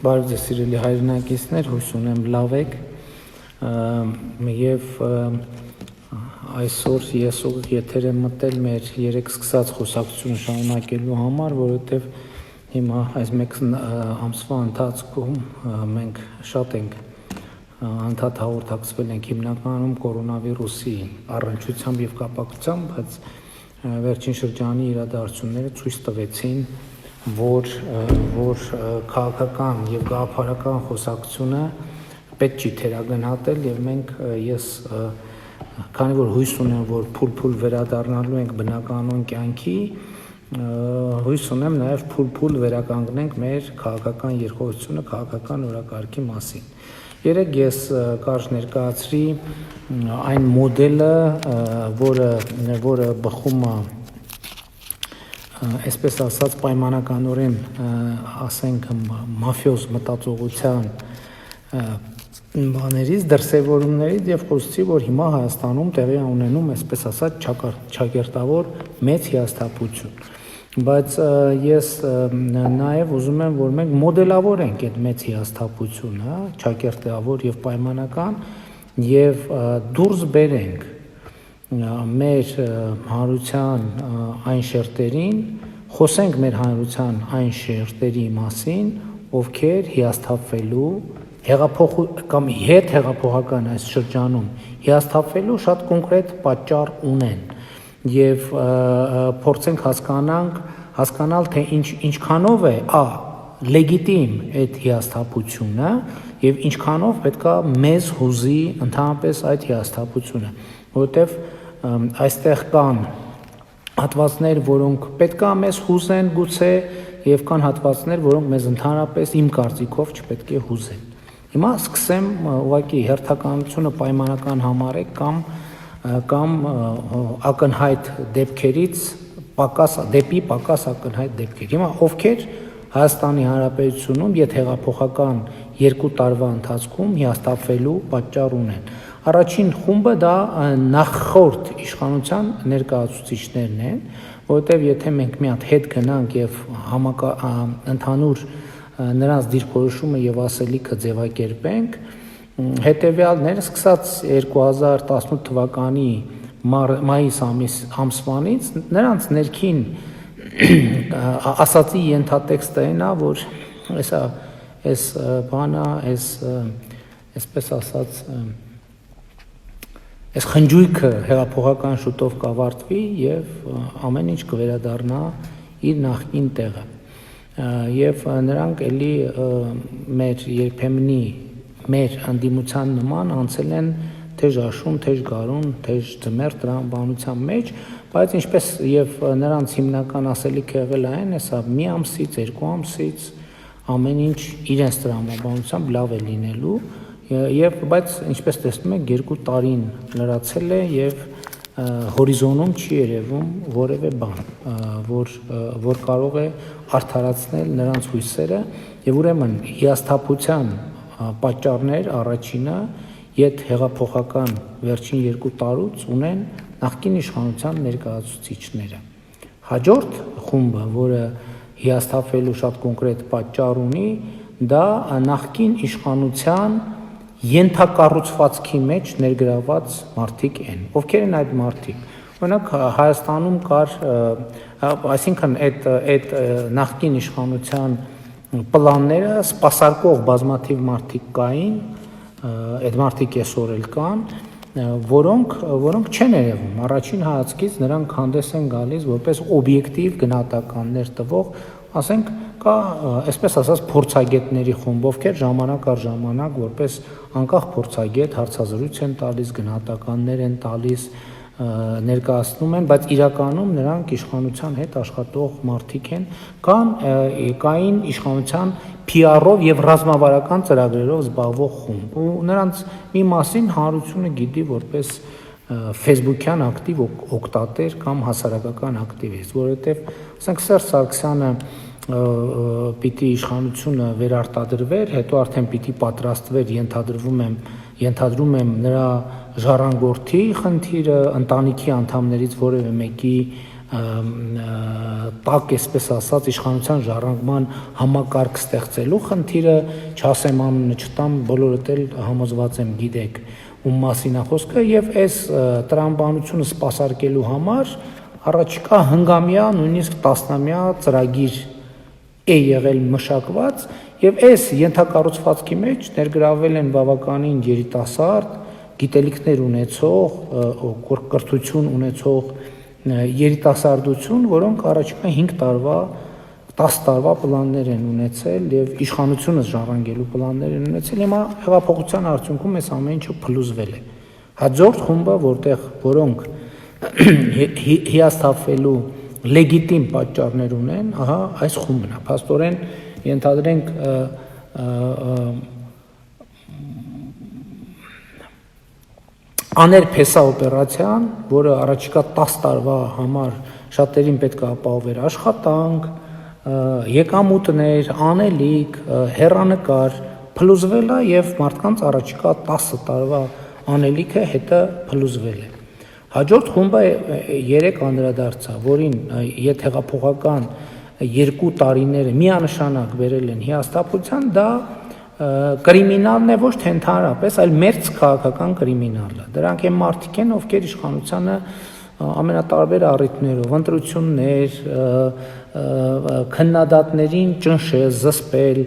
Բարև ձեզ սիրելի հայրենակիցներ, հույս ունեմ լավ եք եւ այսօր ես ուղիղ եթեր եմ մտել մեր երեք սկսած խոսակցությունը շարունակելու համար, որովհետեւ հիմա այս մեկ ամսվա ընթացքում մենք շատ ենք անդադ հաղորդակցվել ենք հիմնականում կորոնավիրուսի առնչությամբ եւ կապակցությամբ, բայց վերջին շրջանի իրադարձությունները ցույց տվեցին, որ քաղաքական եւ գաղափարական խոսակցությունը պետք չի թերագնահատել եւ ես քանի որ հույս ունեմ, որ փուլ վերադառնալու ենք բնականon կյանքի, հույս ունեմ նաեւ փուլ վերականգնենք մեր քաղաքական երկխոսությունը քաղաքական օրակարգի մասին։ Երեք ես կարճ ներկայացրի այն մոդելը, որը բխում է այսպես ասած պայմանականորեն ասենք մաֆիոզ մտածողության բաներից, դրսևորումներից եւ խոսեցի, որ հիմա Հայաստանում տեղի ունենում այսպես ասած ճակերտավոր մեծ հիասթափություն, բայց ես նաեւ ուզում եմ, որ մենք մոդելավորենք այդ մեծ հիասթափությունը, ճակերտավոր եւ պայմանական եւ դուրս բերենք մեր հանրության այն շերտերին, խոսենք մեր հանրության այն շերտերի մասին, ովքեր հիասթափվելու կամ հետ հեղափոխական այս շրջանում հիասթափվելու շատ կոնկրետ պատճառ ունեն եւ փորձենք հասկանալ թե ինչքանով է լեգիտիմ այդ հիասթափությունը եւ ինչքանով պետքա մեզ հուզի ընդհանրապես այդ հիասթափությունը, որովհետեւ այստեղ կան հատվածներ, որոնք պետքա մեզ հուզեն գուցե եւ կան հատվածներ, որոնք մեզ ընդհանրապես իմ կարծիքով չպետք է հուզեն։ Հիմա սկսեմ ուղղակի հերթականությունը պայմանական համարեք կամ ակնհայտ դեպքերից դեպի պակաս ակնհայտ դեպքեր։ Հիմա ովքեր Հայաստանի Հանրապետությունում հեղափոխական 2 տարվա ընթացքում հիասթափվելու պատճառ ունեն։ Առաջին խումբը դա նախորդ իշխանության ներկայացուցիչներն են, որովհետև եթե մենք մի հատ հետ գնանք եւ ընդհանուր նրանց դիրքորոշումը եւ ասելիքը ձևակերպենք, հետեւյալները սկսած 2018 թվականի մայիս ամսվանից նրանց ներքին ասացի ենթատեքստը այն է, որ այս բանը, այսպես ասած այս խնջույքը հեղափոխական շուտով կավարտվի եւ ամեն ինչ կվերադառնա իր նախկին տեղը։ Եվ նրանք էլի մեր երբեմնի մեր անդիմության նման անցել են թեժ աշուն, թեժ գարուն, թեժ ձմեռ տրամաբանության մեջ, բայց ինչպես եւ նրանց հիմնական ասելիքը եղել այն, հեսա մի ամսից, 2 ամսից ամեն ինչ իրենց տրամաբանությամբ լավ է լինելու բայց ինչպես տեսնում եք 2 տարին լրացել է եւ հորիզոնում չի երևում որևէ բան, որ կարող է արդարացնել նրանց հույսերը եւ ուրեմն հիասթափության պատճառներ առաջինը իդ հեղափոխական վերջին 2 տարուց ունեն նախկին իշխանության ներկայացուցիչները։ Հաջորդ խումբը, որը հիասթափվելու շատ կոնկրետ պատճառ ունի, դա նախկին իշխանության ենթակառուցվածքի մեջ ներգրաված մարդիկ են։ Ովքեր են այդ մարդիկ։ Օրինակ Հայաստանում կար, այսինքն այդ նախկին իշխանության պլանները սպասարկող բազմաթիվ մարդիկ կային, այդ մարդիկ այսօր էլ կան, որոնք չեն երևում։ Առաջին հայացքից նրանք հանդես են գալիս որպես օբյեկտիվ գնահատականներ տվող, ասենք կա այսպես ասած փորձագետների խումբ, ովքեր ժամանակ առ ժամանակ որպես անկախ փորձագետ հարցազրույց են տալիս, գնահատականներ են տալիս, ներկայացնում են, բայց իրականում նրանք իշխանության հետ աշխատող մարդիկ են, կային իշխանության PR-ով եւ ռազմավարական ծրագրերով զբաղվող խումբ։ Ու նրանց մի մասին հանրությունը գիտի որպես Facebook-յան ակտիվ օգտատեր կամ հասարակական ակտիվիստ, որովհետեւ ասենք Սերժ Սարգսյանը պիտի իշխանությունը վերարտադրվեր, հետո արդեն պիտի պատրաստվեր, ենթադրում եմ նրա ժառանգորդի խնդիրը, ընտանիքի անդամներից որևէ մեկի տակ այսպես ասած իշխանության ժառանգման համակարգ ստեղծելու խնդիրը, չասեմ անունը չտամ, բոլորդ էլ համոզված եմ գիտեք ում մասին է խոսքը, եւ այս տրամաբանությունը սպասարկելու համար առաջիկա հնգամյա, նույնիսկ տասնամյա ծրագիր է եղել մշակված եւ այս ենթակառուցվածքի մեջ ներգրավել են բավականին երիտասարդ, գիտելիքներ ունեցող, կրթություն ունեցող երիտասարդություն, որոնք առաջիկա 5 տարվա, 10 տարվա պլաններ են ունեցել եւ իշխանությունը ժառանգելու պլաններ են ունեցել։ Հիմա հեղափոխության արդյունքում այս ամեն ինչը փլուզվել է։ Հաջորդ խումբը, որոնք հիասթափվելու լեգիտիմ պատճառներ ունեն, ահա այս խումբն է։ Փաստորեն ենթադրենք աներփեսա օպերացիան, որը առաջիկա 10 տարվա համար շատերին պետք է ապահովեր աշխատանք, եկամուտներ, անելիք, հեռանկար, փլուզվել է եւ մարդկանց առաջիկա 10 տարվա անելիքը հետը փլուզվել է։ Հաջորդ խումբը 3 անդրադարձա, որին եթե հեղափոխական 2 տարիները միանշանակ վերել են հիասթափության, դա կրիմինալն է ոչ թե ընդհանրապես, այլ մերձ քաղաքական կրիմինալը։ Դրանք են մարդիկ են, ովքեր իշխանությանը ամենատարբեր առիթներով, ընտրություններ, քննադատներին ճնշել, զսպել,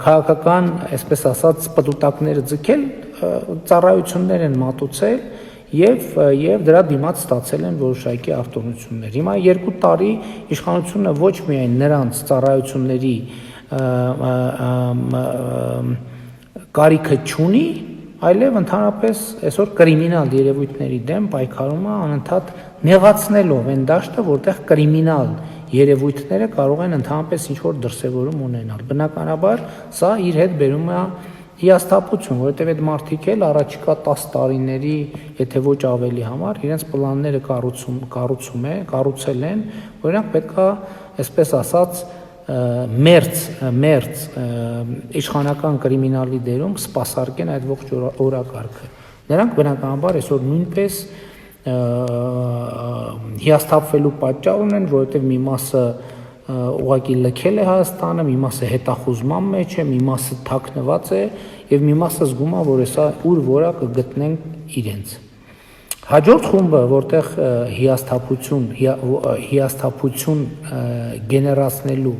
քաղաքական, այսպես ասած, պտուտակները ձգել, ծառայություններ են մատուցել եւ դրա դիմաց ստացել են որոշակի արտոնություններ։ Հիմա 2 տարի իշխանությունը ոչ միայն նրանց ծառայությունների կարիքը չունի, այլև ընդհանրապես այսօր կրիմինալ երևույթների դեմ պայքարում է անընդհատ նեղացնելով այն դաշտը, որտեղ կրիմինալ երևույթները կարող են ընդհանրապես ինչ-որ դրսևորում ունենալ։ Բնականաբար սա իր հետ բերում է հիասթափություն, որովհետև այդ մարդիկ էլ առաջիկա 10 տարիների, եթե ոչ ավելի համար, իրենց պլանները կառուցել են, որ իրանք պետքա, այսպես ասած, մերձ իշխանական կրիմինալի դերում սպասարկեն այդ ողջ օրակարգը։ Նրանք բնականաբար այսօր նույնպես հիասթափվելու պատճառ ունեն, որովհետև մի մասը ուղղակի լքել է Հայաստանը, մի մասը հետախուզման մեջ է, մի մասը թաքնված է եւ մի մասը զգում է, որ հեսա ուր որա կգտնեն իրենց։ Հաջորդ խումբը, որտեղ հիասթափություն գեներացնելու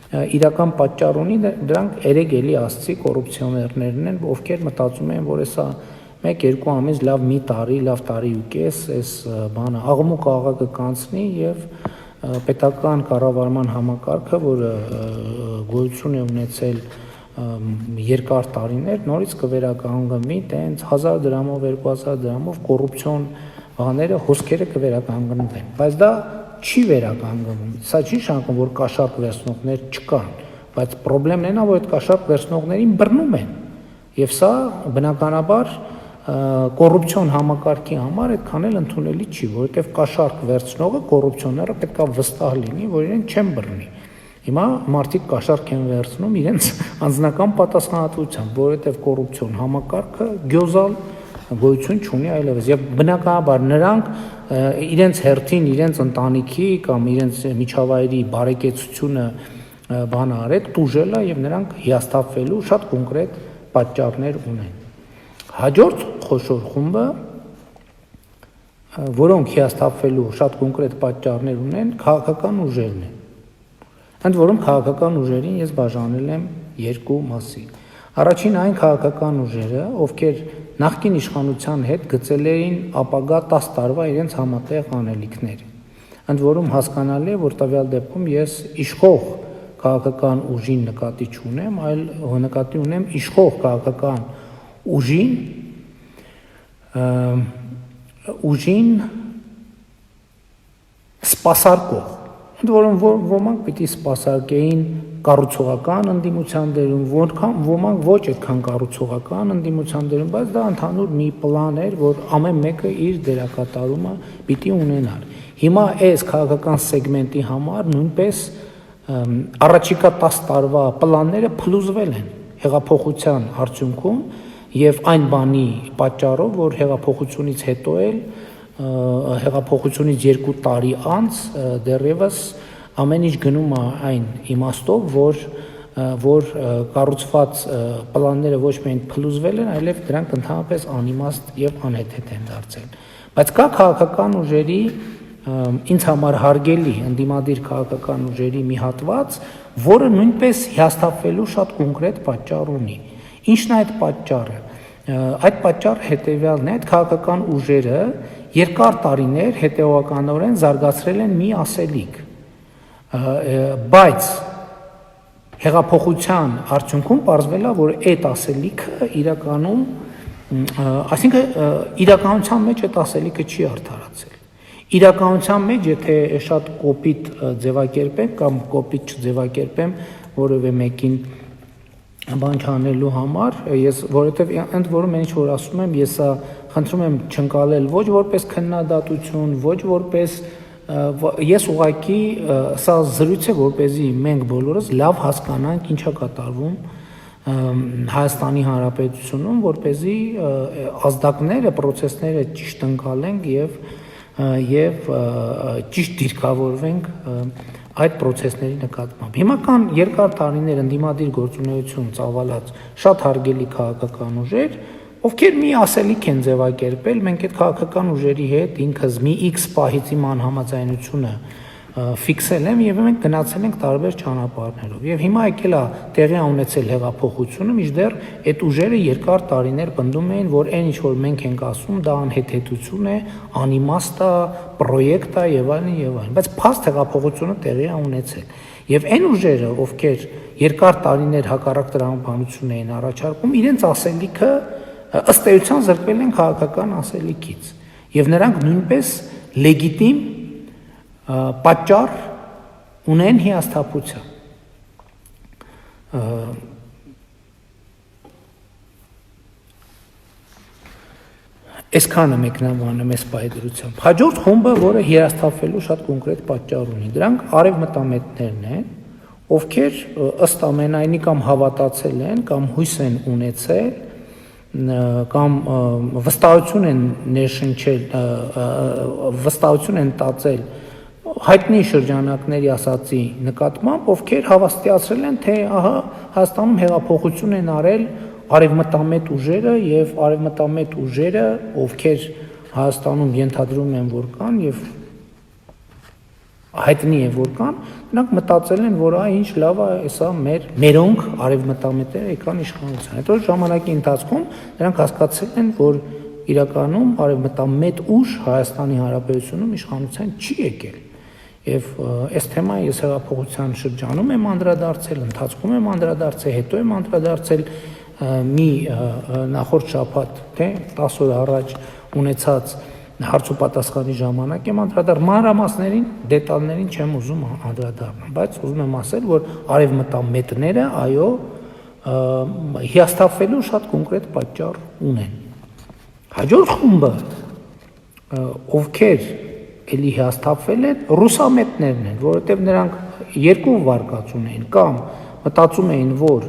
իրական պատճառ ունի, դրանք երեք էլի ասցի կոռուպցիոներներն են, ովքեր մտածում են, որ հեսա 1-2 ամիս լավ մի տարի, լավ տարի ու կես այս բանը աղմուկ աղաղակը կանցնի եւ պետական կառավարման համակարգը, որը գոյություն է ունեցել երկար տարիներ, նորից կվերականգնվի, տենց 1000 դրամով, 2000 դրամով կոռուպցիոն բաները, հոսքերը կվերականգնվեն, բայց դա չի վերականգնվում։ Սա չի նշանակում, որ կաշառք վերցնողներ չկան, բայց խնդրեմն այն է, որ այդ կաշառք վերցնողներին բռնում են։ Եվ սա բնականաբար կոռուպցիոն համակարգի համար այդքան էլ ընդունելի չի, որովհետև կաշառք վերցնողը կոռուպցիոները պետք է վստահ լինի, որ իրեն չեն բռնի։ Հիմա մարդիկ կաշառք են վերցնում իրենց անձնական պատասխանատվությամբ, որովհետև կոռուպցիոն համակարգը գյոզալ գոյություն չունի այլևս։ Եվ բնականաբար նրանք իրենց հերթին, իրենց ընտանիքի կամ իրենց միջավայրի բարեկեցությունը բան արել, տուժել է եւ նրանք հիասթափվելու շատ կոնկրետ պատճառներ ունեն։ Հաջորդ խոշոր խումբը, որոնք հիասթափվելու շատ կոնկրետ պատճառներ ունեն, քաղաքական ուժերն են։ Ընդ որում քաղաքական ուժերին ես բաժանել եմ 2 մասի։ Առաջին այն քաղաքական ուժերը, ովքեր նախկին իշխանության հետ գծել էին ապագա 10 տարվա իրենց համատեղ անելիքները։ Ընդ որում հասկանալի է, որ տվյալ դեպքում ես իշխող քաղաքական ուժին նկատի չունեմ, այլ նկատի ունեմ իշխող քաղաքական ուժին սպասարկող։ Ընդ որում ոմանք պիտի սպասարկեին կառուցողական ընդդիմության դերում, ոմանք ոչ այդքան կառուցողական ընդդիմության դերում, բայց դա ընդհանուր մի պլան էր, որ ամեն մեկը իր դերակատարումը պիտի ունենար։ Հիմա այս քաղաքական սեգմենտի համար նույնպես առաջիկա 10 տարվա պլանները փլուզվել են հեղափոխության արդյունքում եւ այն բանի պատճառով, որ հեղափոխությունից հետո էլ հեղափոխությունից 2 տարի անց դեռևս ամեն ինչ գնում է այն իմաստով, որ կառուցված պլանները ոչ միայն փլուզվել են, այլև դրանք ընդհանրապես անիմաստ եւ անհեթեթ են դարձել։ Բայց կա քաղաքական ուժերի ինձ համար հարգելի ընդդիմադիր քաղաքական ուժերի մի հատված, որը նույնպես հիասթափվելու շատ կոնկրետ պատճառ ունի։ Ինչն է այդ պատճառը։ Այդ պատճառը հետեւյալն է, այդ քաղաքական ուժերը երկար տարիներ հետեւականորեն զարգացրել են մի ասելիք, բայց հեղափոխության արդյունքում պարզվել է, որ այդ ասելիքը իրականում, այսինքն իրականության մեջ այդ ասելիքը չի արդարացել։ Իրականության մեջ, եթե շատ կոպիտ ձևակերպեմ կամ կոպիտ չձևակերպեմ որևէ մեկին բան չանելու համար, ես որովհետև ընդ որում ինչ որ ասում եմ, ես խնդրում եմ չընկալել ոչ որպես քննադատություն, ոչ որպես ես ուղղակի սա զրույց է, որպեսզի մենք բոլորս լավ հասկանանք ինչա կատարվում Հայաստանի Հանրապետությունում, որպեսզի ազդակները, process-ները ճիշտ ընկալենք եւ ճիշտ դիրքավորվենք այդ process-ների նկատմամբ։ Հիմա կան երկար տարիներ ընդդիմադիր գործունեություն ծավալած շատ հարգելի քաղաքական ուժեր, ովքեր մի ասելիք են ձևակերպել, մենք այդ քաղաքական ուժերի հետ ինքս մի X պահից իմ անհամաձայնությունը ֆիքսել եմ եւ մենք գնացել ենք տարբեր ճանապարհներով։ Եվ հիմա եկել է տեղի ունեցել հեղափոխությունը, մինչդեռ այդ ուժերը երկար տարիներ պնդում էին, որ այն ինչ որ մենք ենք ասում, դա անհեթեթություն է, անիմաստ է, պրոյեկտ է եւ այլն, բայց փաստ հեղափոխությունը տեղի է ունեցել։ Եվ այն ուժերը, ովքեր երկար տարիներ հակառակ տրամաբանություն էին առաջարկում, իրենց ասելիքը ըստ էության զրկվել են քաղաքական ասելիքից եւ նրանք նույնպես լեգիտիմ պատճառ ունեն հիասթափության։ Այսքանը մեկնաբանում ես պայդրությամբ։ Հաջորդ խումբը, որը հիասթափվելու շատ կոնկրետ պատճառ ունի, դրանք արևմտամետներն են, ովքեր ըստ ամենայնի կամ հավատացել են, կամ հույս են ունեցել, կամ վստահություն են ներշնչել, վստահություն են տածել հայտնի շրջանակների ասացի նկատմամբ, ովքեր հավաստիացրել են, թե ահա Հայաստանում հեղափոխություն են արել արևմտամետ ուժերը եւ արևմտամետ ուժերը, ովքեր Հայաստանում ենթադրում են, որ կան եւ հայտնի է, որ կան, նրանք մտածել են, որ ինչ լավ է, հեսա մերոնք արևմտամետները եկան իշխանության։ Հետո ժամանակի ընթացքում նրանք հասկացել են, որ իրականում արևմտամետ ուժ Հայաստանի Հանրապետությունում իշխանության չի եկել։ Եվ այս թեմայի ես հեղափոխության շրջանում եմ անդրադարձել, ընթացքում եմ անդրադարձել, հետո եմ անդրադարձել մի նախորդ շաբաթ, թե 10 օր առաջ ունեցած հարց ու պատասխանի ժամանակ եմ անդրադառնում, մանրամասներին, դետալներին չեմ ուզում անդրադառնալ, բայց ուզում եմ ասել, որ արևմտամետները, այո, հիասթափվելու շատ կոնկրետ պատճառ ունեն։ Հաջորդ խումբը, ովքեր էլի հիասթափվել են, ռուսամետներն են, որովհետև նրանք երկու վարկած ունեն, կամ մտածում էին, որ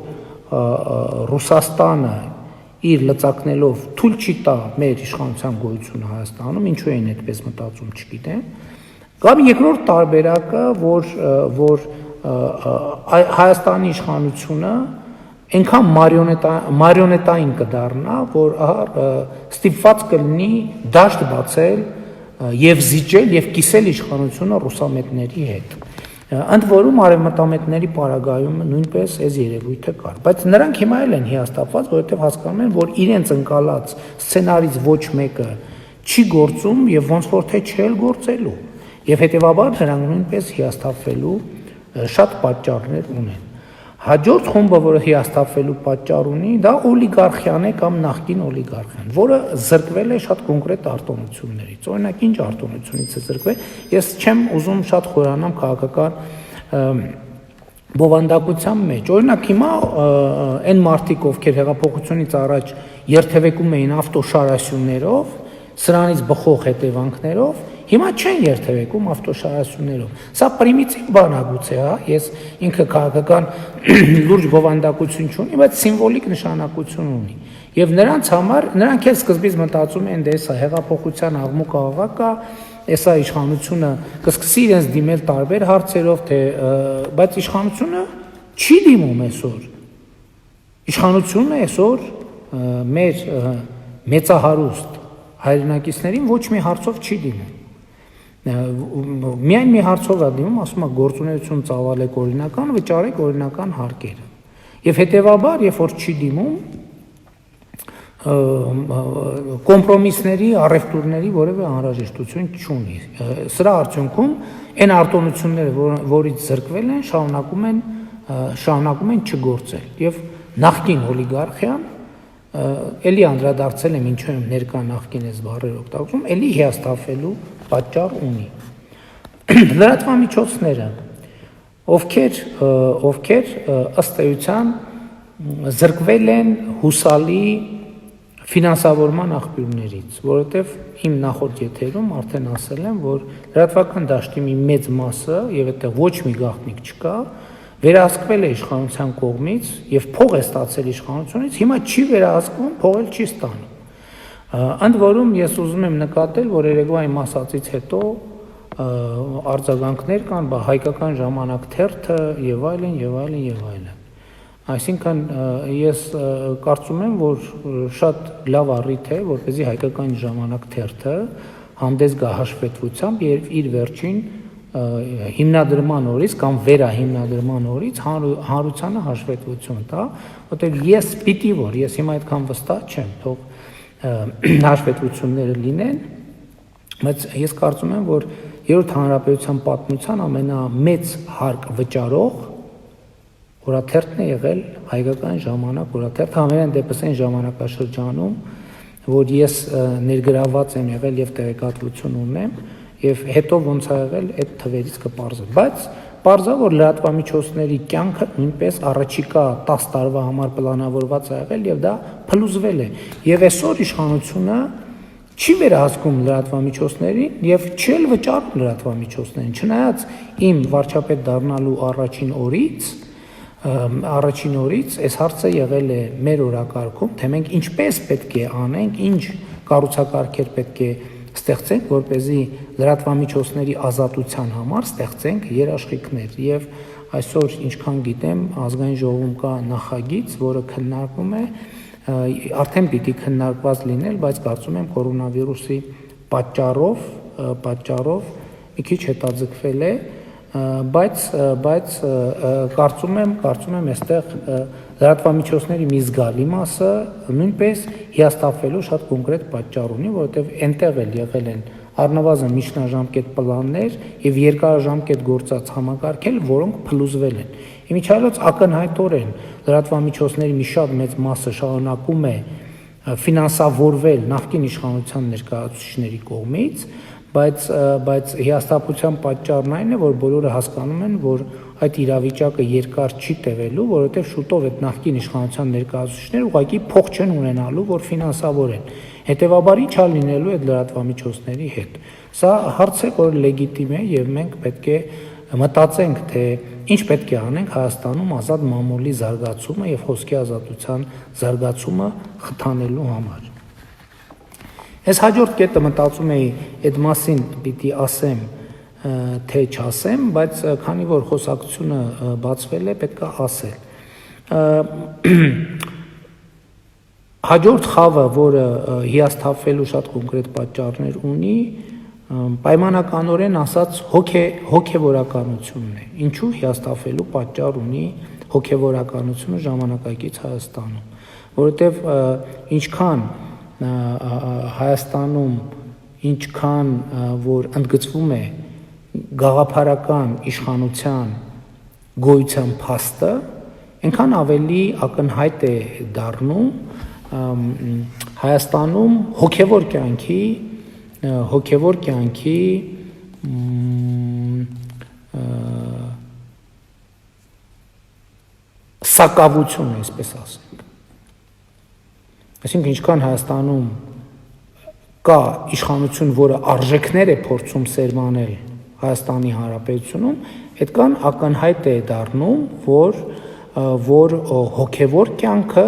Ռուսաստանը իր լծակներով թույլ չի տա մեր իշխանության գոյությունը Հայաստանում, ինչու են այդպես մտածում, չգիտեմ, կամ երկրորդ տարբերակը, որ Հայաստանի իշխանությունը այնքան մարիոնետային կդառնա, որ ստիպված կլինի դաշտ բացել եւ զիջել եւ կիսել իշխանությունը ռուսամետների հետ։ Ընդ որում արևմտամետների պարագայում նույնպես այս երևույթը կար, բայց նրանք հիմա էլ են հիասթափված, որովհետև հասկանում են, որ իրենց ընկալած սցենարից ոչ մեկը չի գործում եւ ոնց որ թե չէ գործելու, եւ հետեւաբար նրանք նույնպես հիասթափվելու շատ պատճառներ ունեն։ Հաջորդ խումբը, որը հիասթափվելու պատճառ ունի, դա օլիգարխիան է կամ նախկին օլիգարխիան, որը զրկվել է շատ կոնկրետ արտոնություններից։ Օրինակ, ինչ արտոնությունից է զրկվել, ես չեմ ուզում շատ խորանամ քաղաքական բովանդակության մեջ։ Օրինակ, հիմա այն մարդիկ, ովքեր հեղափոխությունից առաջ երթևեկում էին ավտոշարասյուններով, սրանից բխող հետևանքներով, հիմա չեն երթևեկում ավտոշարասյուններով։ Սա պրիմիտիվ բան է գուցե, հա, ես ինքը քաղաքական լուրջ բովանդակություն չունի, բայց սիմվոլիկ նշանակություն ունի։ Եվ նրանց համար, նրանք էլ սկզբից մտածում են, դե սա հեղափոխության աղմուկ աղաղակ է, Էսա իշխանությունը կսկսի իրենց դիմել տարբեր հարցերով, թե բայց իշխանությունը չի դիմում այսօր։ Իշխանությունը այսօր մեր մեծահարուստ հայրենակիցներին ոչ մի հարցով չի դիմում։ Միայն մի հարցով է դիմում, ասում է գործունեություն ծավալեք օրինական, վճարեք օրինական հարկերը։ Եվ հետևաբար, երբ որ չի դիմում, կոմպրոմիսների, առևտուրների որևէ անհրաժեշտություն չունի։ Սրա արդյունքում այն արտոնությունները, որից զրկվել են, շարունակում են չգործել։ Եվ նախկին օլիգարխիան, էլի անդրադարձել եմ ինչու եմ ներկա նախկին այս բառերը օգտագործում, էլի հիասթափվելու պատճառ ունի։ Լրատվամիջոցները, ովքեր ըստ էության զրկվել են հուսալի ֆինանսավորման աղբյուրներից, որովհետև իմ նախորդ եթերում արդեն ասել եմ, որ լրատվական դաշտի մի մեծ մասը, եւ այդտեղ ոչ մի գաղտնիք չկա, վերահսկվել է իշխանության կողմից եւ փող է ստացել իշխանությունից, հիմա չի վերահսկվում, փող էլ չի ստանում։ Ընդ որում ես ուզում եմ նկատել, որ երեկվա իմ ասածից հետո արձագանքներ կան, հայկական ժամանակ թերթը եւ այլն եւ այլն եւ այլն։ Այսինքն ես կարծում եմ, որ շատ լավ առիթ է, որպեսզի հայկական ժամանակ թերթը հանդես գա հաշվետվությամբ եւ իր վերջին հիմնադրման օրից կամ վերահիմնադրման օրից հանրությանը հաշվետվություն տա, որտեղ ես պիտի որ ես հիմա այդքան վստահ չեմ, թող հաշվետվությունները լինեն, բայց ես կարծում եմ, որ երրորդ հանրապետության պատմության ամենամեծ հարկ վճարող օրաթերթն է եղել հայկական ժամանակ օրաթերթը, համենայն դեպս այն ժամանակաշրջանում, որ ես ներգրաված եմ եղել եւ տեղեկատվություն ունեմ, եւ հետո ոնց է եղել այդ թվերից կպարզեմ, բայց պարզա որ լրատվամիջոցների կյանքը նույնպես առաջիկա 10 տարվա համար պլանավորված է եղել եւ դա փլուզվել է եւ այսօր իշխանությունը չի վերահսկում լրատվամիջոցներին եւ չի էլ վճարում լրատվամիջոցներին, չնայած իմ վարչապետ դառնալու առաջին օրից այս հարցը եղել է մեր օրակարգում, թե մենք ինչպես պետք է անենք, ինչ կառուցակարգեր պետք է ստեղծենք, որպեսզի լրատվամիջոցների ազատության համար ստեղծենք երաշխիքներ եւ այսօր ինչքան գիտեմ ազգային ժողովում կա նախագիծ, որը քննարկվում է, արդեն պիտի քննարկված լինել, բայց կարծում եմ կորոնավիրուսի պատճառով մի քիչ հետաձգվել է, բայց կարծում եմ այստեղ լրատվամիջոցների մի զգալի մասը նույնպես հիասթափվելու շատ կոնկրետ պատճառ ունի, որովհետև այնտեղ էլ եղել են առնվազն միջնաժամկետ պլաններ եւ երկարաժամկետ գործած համակարգեր, որոնք փլուզվել են։ Իմիջիայլոց ակնհայտորեն լրատվամիջոցների մի շատ մեծ մասը շարունակում է ֆինանսավորվել նախկին իշխանության ներկայացուցիչների կողմից, բայց հիասթափության պատճառն այն է, որ բոլորը հասկանում են, որ այդ իրավիճակը երկար չի տևելու, որովհետև շուտով այդ նախկին իշխանության ներկայացուցիչները ուղղակի փող չեն ունենալու, որ ֆինանսավորեն։ Հետևաբար ինչ է լինելու այդ լրատվամիջոցների հետ։ Սա հարց է, որ լեգիտիմ է եւ մենք պետք է մտածենք, թե ինչ պետք է անենք Հայաստանում ազատ մամուլի զարգացումը եւ խոսքի ազատության զարգացումը խթանելու համար։ Ես հաջորդ կետը մտածում էի այդ մասին պիտի ասեմ, թե չասեմ, բայց քանի որ խոսակցությունը բացվել է, պետք է ասել։ Հաջորդ խավը, որը հիասթափվելու շատ կոնկրետ պատճառներ ունի, պայմանականորեն ասած հոգևորականությունն է։ Ինչու հիասթափվելու պատճառ ունի հոգևորականությունը ժամանակակից Հայաստանում, որովհետև ինչքան Հայաստանում ինչքան որ ընդգծվում է գաղափարական իշխանության գոյության փաստը, այնքան ավելի ակնհայտ է դառնում Հայաստանում հոգևոր կյանքի սակավություն, այսպես ասենք։ Այսինքն ինչքան Հայաստանում կա իշխանություն, որը արժեքներ է փորձում սերմանել Հայաստանի Հանրապետությունում, այդքան ակնհայտ է դառնում, որ հոգևոր կյանքը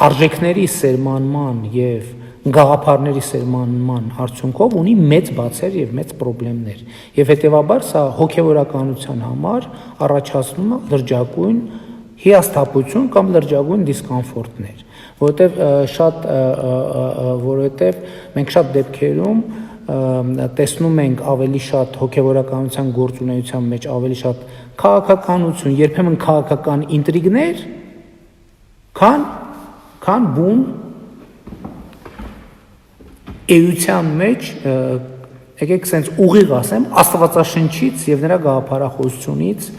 արժեքների սերմանման եւ գաղափարների սերմանման արդյունքով ունի մեծ բացեր եւ մեծ խնդիրներ։ Եվ հետեւաբար սա հոգեվորականության համար առաջացնում է լրջագույն հիասթափություն կամ լրջագույն դիսկոմֆորտներ, որովհետեւ մենք շատ դեպքերում տեսնում ենք ավելի շատ հոգեվորականության գործունեության մեջ ավելի շատ քաղաքականություն, երբեմն քաղաքական ինտրիգներ, քան բուն էության մեջ եկեք sense ուղիղ ասեմ աստվածաշնչից եւ նրա գաղափարախոսությունից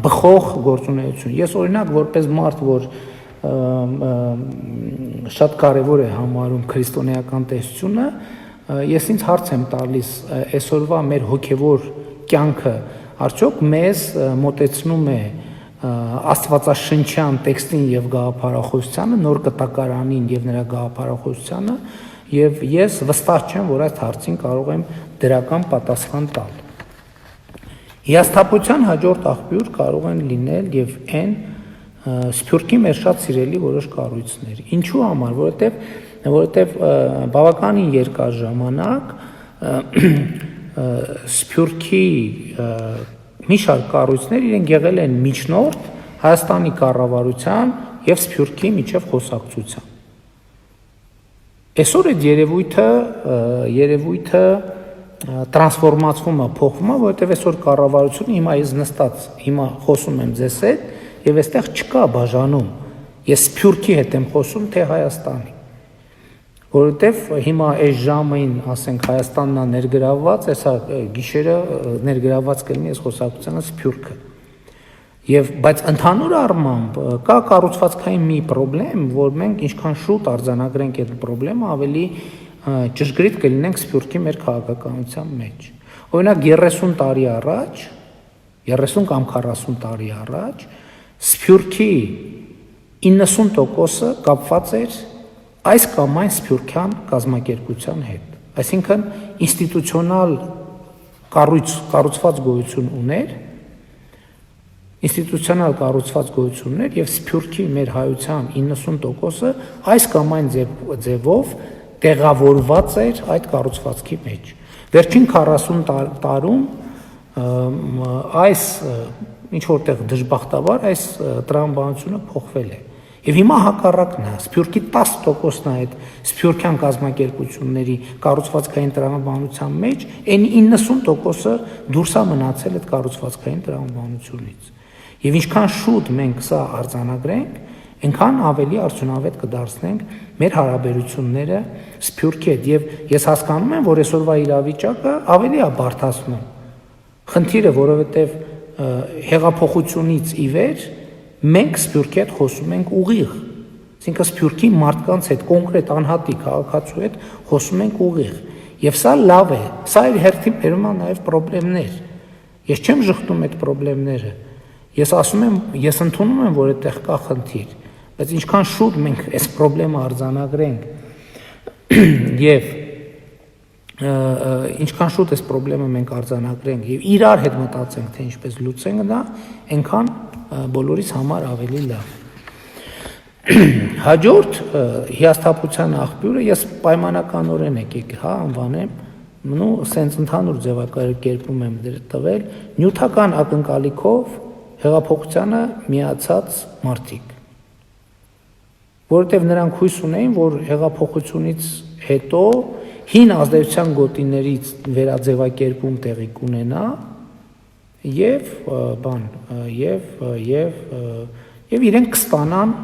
բխող գործունեություն։ Ես օրինակ որպես մարդ, որ շատ կարևոր է համարում քրիստոնեական տեսությունը, ես ինձ հարց եմ տալիս այսօրվա մեր հոգևոր կյանքը արդյոք մեզ մոտեցնում է աստվածաշնչյան տեքստին եւ գաղափարախոսությանը, նոր կտակարանին եւ նրա գաղափարախոսությանը, եւ ես վստահ չեմ, որ այդ հարցին կարող եմ դրական պատասխան տալ։ Հիասթափության հաջորդ աղբյուր կարող են լինել եւ այն սփյուռքի մեր շատ սիրելի որոշ կառույցներ։ Ինչու համար, որովհետեւ բավականին երկար ժամանակ սփյուռքի մի շարք կառույցներ իրենք եղել են միջնորդ Հայաստանի կառավարության եւ սփյուռքի միջև խոսակցության։ Այսօր այդ երևույթը տրանսֆորմացվում է, փոխվում է, որովհետև այսօր կառավարությունը հիմա խոսում եմ ձեզ հետ եւ այստեղ չկա բաժանում։ Ես սփյուռքի հետ եմ խոսում, թե Հայաստանի։ Որովհետև հիմա այս ժամին, ասենք, Հայաստանն է ներգրավված, այսա գիշերը ներգրավված կլինի այս խոսակցությանը սփյուռքը։ Բայց ընդհանուր առմամբ կա կառուցվածքային մի խնդրեմ, որ մենք ինչքան շուտ արձանագրենք այդ խնդրեմը, ավելի ճշգրիտ կլինենք սփյուռքի մեր քաղաքականության մեջ։ Օրինակ 30 տարի առաջ, 30 կամ 40 տարի առաջ սփյուռքի 90%-ը կապված էր այս կամ այն սփյուռքյան կազմակերպության հետ։ Այսինքն ինստիտուցիոնալ կառուցված գոյություն ուներ, եւ սփյուռքի մեր հայության 90%-ը այս կամ այն ձևով տեղավորված էր այդ կառուցվածքի մեջ։ Վերջին 40 տարում այս ինչ որտեղ դժբախտաբար այս տրամաբանությունը փոխվել է։ Եվ հիմա հակառակն է, սփյուռքի 10%-ն է այդ սփյուռքյան կազմակերպությունների կառուցվածքային տրամաբանության մեջ, այն 90%-ը դուրս է մնացել այդ կառուցվածքային տրամաբանությունից։ Եվ ինչքան շուտ մենք սա արձանագրենք, այնքան ավելի արդյունավետ կդարձնենք մեր հարաբերությունները սփյուռքի հետ։ Եվ ես հասկանում եմ, որ այսօրվա իրավիճակը ավելի է բարդացնում խնդիրը, որովհետև հեղափոխությունից ի վեր մենք սփյուռքի հետ խոսում ենք ուղիղ, այսինքն սփյուռքի մարդկանց հետ, կոնկրետ անհատի քաղաքացու հետ խոսում ենք ուղիղ։ Եվ սա լավ է, սա իր հերթին բերում է նաև խնդիրներ։ Ես չեմ ժխտում այդ խնդիրները։ Ես ասում եմ, ես ընդունում եմ, որ այդտեղ կա խնդիր, բայց ինչքան շուտ մենք այս խնդրեմը արձանագրենք եւ ինչքան շուտ այս խնդրեմը մենք արձանագրենք եւ իրար հետ մտածենք, թե ինչպես լուծենք դա, այնքան բոլորիս համար ավելի լավ։ Հաջորդ հիասթափության աղբյուրը ես պայմանականորեն եկեք, անվանեմ, սենց ընդհանուր ձևակերպում եմ տվել, նյութական ակնկալիքով հեղափոխությանը միացած մարդիկ, որովհետև նրանք հույս ունեին, որ հեղափոխությունից հետո հին ազդեցության գոտիներից վերաձևակերպում տեղի կունենա եւ իրենք կստանան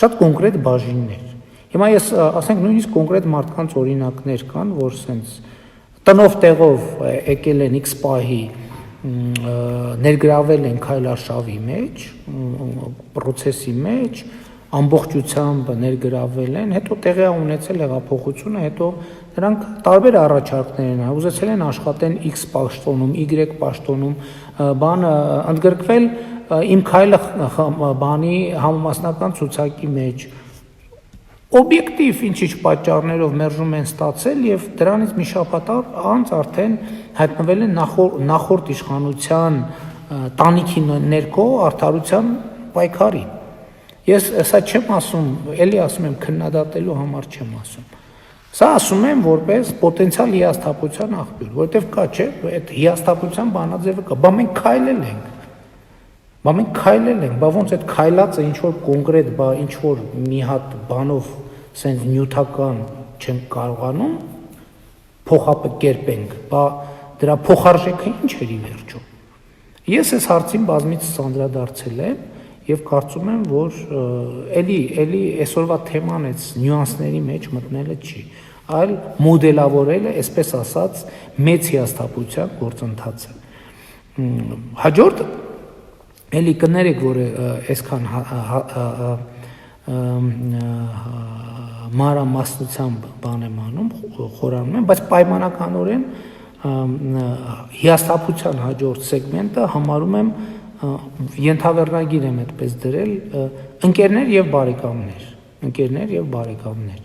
շատ կոնկրետ բաժիններ։ Հիմա ես ասենք նույնիսկ կոնկրետ մարդկանց օրինակներ կան, որ սենց տնով տեղով եկել են X պահի ներգրավել են քայլարշավի մեջ, պրոցեսի մեջ, ամբողջությամբ ներգրավել են, հետո տեղի ունեցել հեղափոխությունը, հետո նրանք տարբեր առաջարկներ են, ուզեցել են աշխատեն X պաշտոնում, Y պաշտոնում, ընդգրկվել իմ քայլը բանի համամասնական ցուցակի մեջ։ Օբյեկտիվ ինչ-ինչ պատճառներով մերժում են ստացել եւ դրանից մի շաբաթ անց արդեն հայտնվել են նախորդ իշխանության տանիքի ներքո արդարության պայքարին։ Ես սա չեմ ասում, էլի ասում եմ քննադատելու համար չեմ ասում։ Սա ասում եմ որպես պոտենցիալ հիասթափության աղբյուր, որտեվ կա չէ, այդ հիասթափության բանաձևը կա, բա մենք քայլել ենք։ Բա ոնց այդ քայլածը ինչ որ կոնկրետ, բա ինչ որ մի հատ բանով սենց նյութական չենք կարողանում փոխապկերպենք, բա դրա փոխարժեքը ինչ էր ի վերջո։ Ես այս հարցին բազմից անդրադարձել եմ եւ կարծում եմ, որ էլի այսօրվա թեման այս նյուանսների մեջ մտնելը չի, այլ մոդելավորելը, այսպես ասած, մեծ հիասթափության գործընթացը։ Հաջորդ էլի կներեք, որ այսքան մանրամասնությամբ բան եմ անում, խորանում եմ, բայց պայմանականորեն հիասթափության հաջորդ սեգմենտը համարում եմ ենթավերնագիր եմ այդպես դրել ընկերներ եւ բարեկամներ,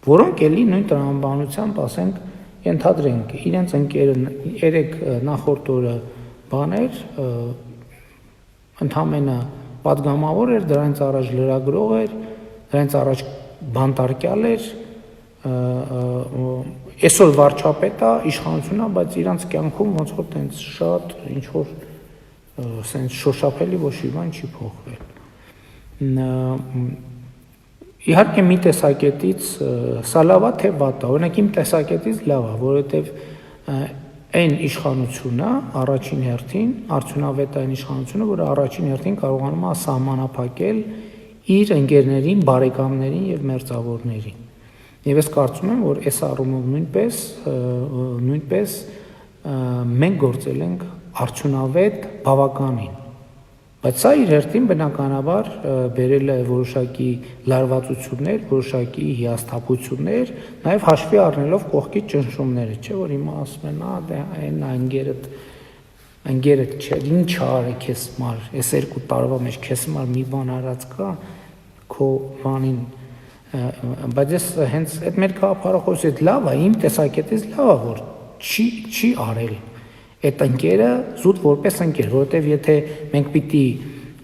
որոնք էլի նույն տրամաբանությամբ, ասենք, ենթադրենք, իրենց ընկերը երեք նախորդ օրը բաներ ընդամենը պատգամավոր էր, դրանից առաջ լրագրող էր, դրանից առաջ բանտարկյալ էր, այսօր վարչապետ է, իշխանություն է, բայց իրանց կյանքում ոնց որ տենց շատ ինչ որ սենց շոշափելի ոչ մի բան չի փոխվել։ Իհարկե մի տեսակետից սա լավ է թե վատ է, օրինակ իմ տեսակետից լավ է, որովհետև այն իշխանությունը առաջին հերթին, արդյունավետ այն իշխանությունը, որը առաջին հերթին կարողանում է սահմանափակել իր ընկերներին, բարեկամներին եւ մերձավորներին։ Եվ ես կարծում եմ, որ այս առումով նույնպես մենք գործել ենք արդյունավետ բավականին, բայց սա իր հերթին բնականաբար բերել է որոշակի լարվածություններ, որոշակի հիասթափություններ, նաև հաշվի առնելով կողքի ճնշումները, չէ՞ որ հիմա ասում են, դե այն ընկերդ չէ, ինչ արի քեզ համար, այս 2 տարվա մեջ քեզ համար մի բան արած կա, քո բանին, բայց ես հենց այդ մեր գաղափարախոսի հետ լավ է, իմ տեսակետից լավ է, որ չի արել այդ ընկերը զուտ որպես ընկեր, որովհետև եթե մենք պիտի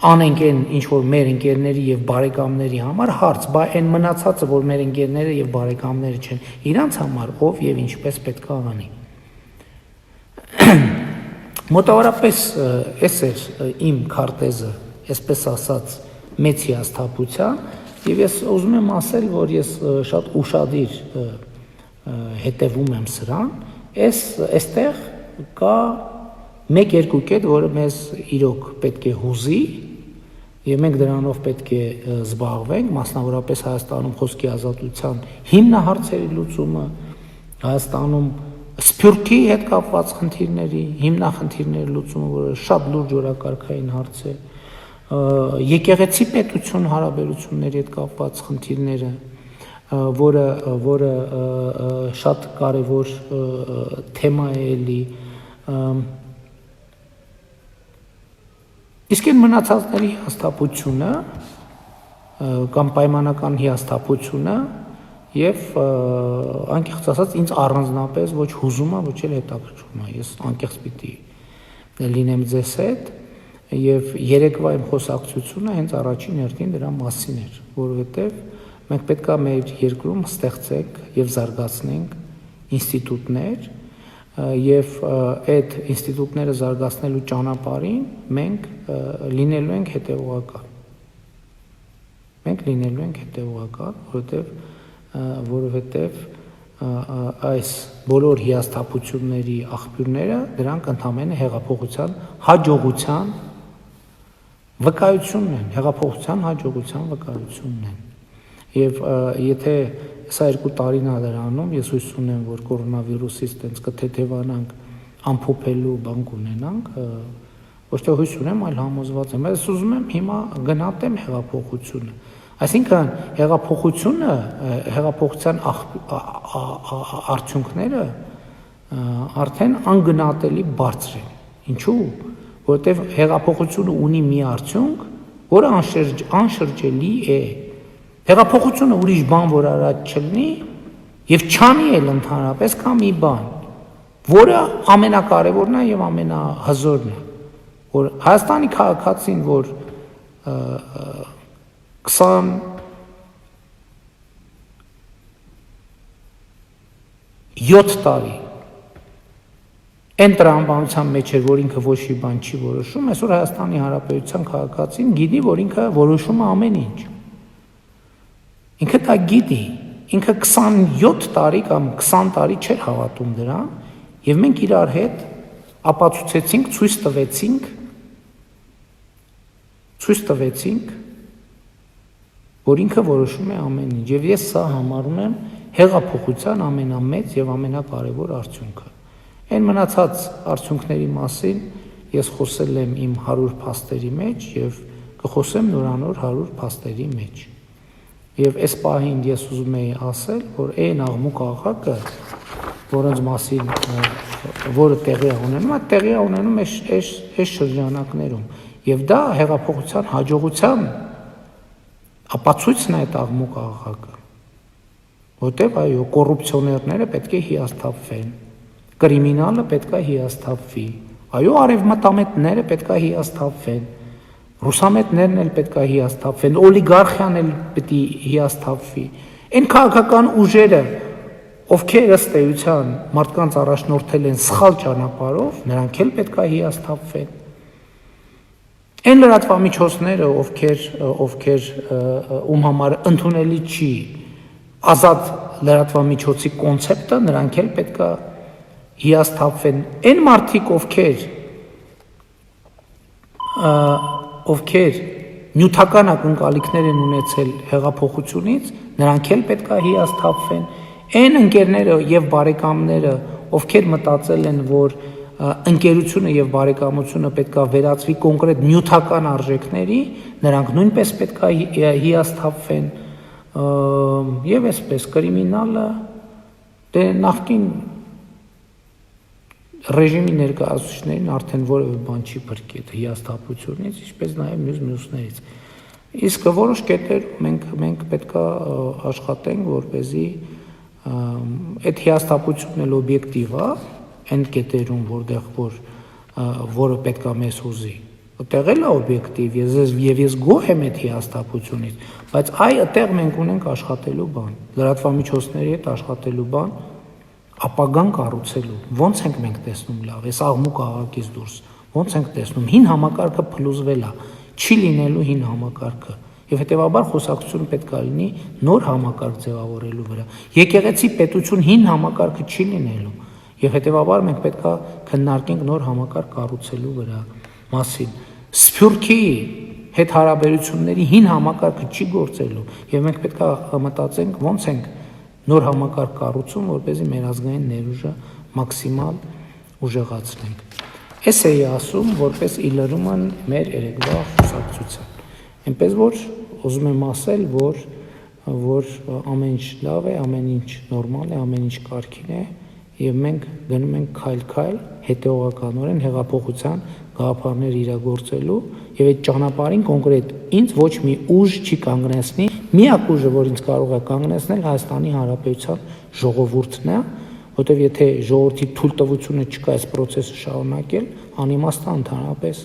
անենք այն ինչ որ մեր ընկերների եւ բարեկամների համար հարց, բա այն մնացածը, որ մեր ընկերները եւ բարեկամները չեն, իրանց համար ով եւ ինչպես պետք է անի։ Մոտավորապես էս էր իմ քարտեզը, այսպես ասած, մեծ հիասթափության, եւ ես ուզում եմ ասել, որ ես շատ ուշադիր հետևում եմ սրան, այստեղ կա 1-2 կետ, որը մեզ իրոք պետք է հուզի եւ մենք դրանով պետք է զբաղվենք, մասնավորապես Հայաստանում խոսքի ազատության հիմնահարցերի լուծումը, Հայաստանում սփյուռքի հետ կապված խնդիրների, հիմնախնդիրների լուծումը, որը շատ լուրջ օրակարգային հարց է, եկեղեցի պետություն հարաբերությունների հետ կապված խնդիրները, որը շատ կարևոր թեմա է էլի, իսկ այն մնացածների հիասթափությունը կամ պայմանական հիասթափությունը եւ անկեղծ ասած ինձ առանձնապես ոչ հուզում է, ոչ էլ հետաքրքրում է, ես անկեղծ պիտի լինեմ ձեզ հետ եւ երեկվա իմ խոսակցությունը հենց առաջին հերթին դրա մասին էր, որովհետեւ մենք պետք է մեր երկրում ստեղծենք եւ զարգացնենք ինստիտուտներ եւ այդ ինստիտուտները զարգացնելու ճանապարհին մենք լինելու ենք հետեւողական, որովհետեւ այս բոլոր հիասթափությունների աղբյուրները դրանք ընդհանրապես հեղափոխության հաջողության վկայությունն են, հեղափոխության հաջողության վկայությունն են։ Եվ եթե սա 2 տարին է դրանում, ես հույս ունեմ, որ կորոնավիրուսից տենց կթեթևանանք, ամփոփելու բան կունենանք, ոչ թե հույս ունեմ, այլ համոզված եմ, ես ուզում եմ հիմա գնահատեմ հեղափոխությունը։ Այսինքն հեղափոխության արդյունքները արդեն անգնահատելի բարձր են։ Ինչու՞։ Որովհետև հեղափոխությունը ունի մի արդյունք, որը անշրջելի է։ Հեղափոխությունը ուրիշ բան, որ արած չլինի եւ չանի էլ ընդհանրապես կա մի բան, որը ամենակարևորն է եւ ամենահզորն է, որ Հայաստանի քաղաքացին, որ 27 տարի այն տրամաբանության մեջ էր, որ ինքը ոչ մի բան չի որոշում, այսօր Հայաստանի Հանրապետության քաղաքացին գիտի, որ ինքը որոշում է ամեն ինչ։ Ինքը դա գիտի, ինքը 27 տարի կամ 20 տարի չէր հավատում դրան, եւ մենք իրար հետ ապացուցեցինք, ցույց տվեցինք, որ ինքը որոշում է ամեն ինչ, եւ ես սա համարում եմ հեղափոխության ամենամեծ եւ ամենակարևոր արդյունքը։ Այն մնացած արդյունքների մասին ես խոսել եմ իմ 100 փաստերի մեջ եւ կխոսեմ նորանոր 100 փաստերի մեջ։ Եվ այս պահին ես ուզում եի ասել, որ այն աղմուկ աղաղակը, որոնց մասին որը տեղի ունենում, տեղի ունենում է այս շրջանակներում, եւ դա հեղափոխության հաջողության ապացույցն է այդ աղմուկ աղաղակը, որտեղ այո, կոռուպցիոներները պետք է հիասթափվեն, կրիմինալը պետք է հիասթափվի, այո, արևմտամետները պետք է հիասթափվեն, ռուսամետներն էլ պետք է հիասթափվեն, օլիգարխիան էլ պետք է հիասթափվի, այն քաղաքական ուժերը, ովքեր ըստ էության մարդկանց առաջնորդել են սխալ ճանապարհով, նրանք էլ պետք է հիասթափվեն։ Այն լրատվամիջոցները, ովքեր ում համար ընդունելի չի ազատ լրատվամիջոցի կոնցեպտը, նրանք էլ պետք է հիասթափվեն։ Այն մարդիկ, ովքեր նյութական ակնկալիքներ են ունեցել հեղափոխությունից, նրանք էլ պետք է հիասթափվեն։ Այն ընկերները եւ բարեկամները, ովքեր մտածել են, որ ընկերությունը եւ բարեկամությունը պետք է վերածվի կոնկրետ նյութական արժեքների, նրանք նույնպես պետք է հիասթափվեն։ Եվ այսպես կրիմինալը դե նախկին ռեժիմի ներկայացուցիչներին արդեն որևէ բան չի բրկի հիասթափությունից, ինչպես նաեւ մյուսներից։ Իսկ որոշ կետեր մենք պետք է աշխատենք, որպեսզի այդ հիասթափությունն էլ օբյեկտիվ է, այն կետերում, որը պետք է մեզ հուզի։ Այդտեղ էլ է օբյեկտիվ, եւ ես գոհ եմ այդ հիասթափությունից, բայց այդտեղ մենք ունենք աշխատելու բան, լրատվամիջոցների հետ աշխատելու բան, ապագան կառուցելու։ Ոնց ենք մենք տեսնում լավ, այս աղմուկ աղաղակից դուրս, ոնց ենք տեսնում հին համակարգը փլուզվել է, չի լինելու հին համակարգը։ Եվ հետեւաբար խոսակցություն պետք է լինի նոր համակարգ ձևավորելու վրա։ Եկեղեցի պետություն հին համակարգը չի լինելու, եւ հետեւաբար մենք պետք է քննարկենք նոր համակարգ կառուցելու վրա մասին։ Սփյուռքի հետ հարաբերությունների հին համակարգը չի գործելու, եւ մենք պետք է մտածենք ոնց ենք նոր համակարգ կառուցում, որպեսզի մեր ազգային ներուժը մաքսիմալ ուժեղացնենք։ Էս էի ասում, որպես իլրումն մեր երեկվա խոսակցության։ Այնպես որ ուզում եմ ասել, որ ամեն ինչ լավ է, ամեն ինչ նորմալ է, ամեն ինչ կարգին է, եւ մենք գնում ենք քայլ-քայլ հետեւողականորեն հեղափոխության գաղափարներ իրագործելու եւ այդ ճանապարհին կոնկրետ ինձ ոչ մի ուժ չի կանգնեցնի, միակ ուժը, որ ինձ կարող է կանգնեցնել Հայաստանի Հանրապետության ժողովուրդն է, որտեղ եթե ժողովրդի թույլտվությունը չկա այս process-ը շարունակել, անիմաստ է ընդհանրապես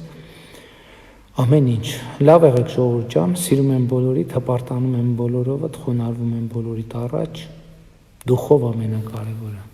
ամեն ինչ։ Լավ եղեք ժողովուրդ ջան, սիրում եմ բոլորիդ, հպարտանում եմ բոլորովդ, խոնարհվում եմ բոլորիդ առաջ, դուխով ամենակարևորը։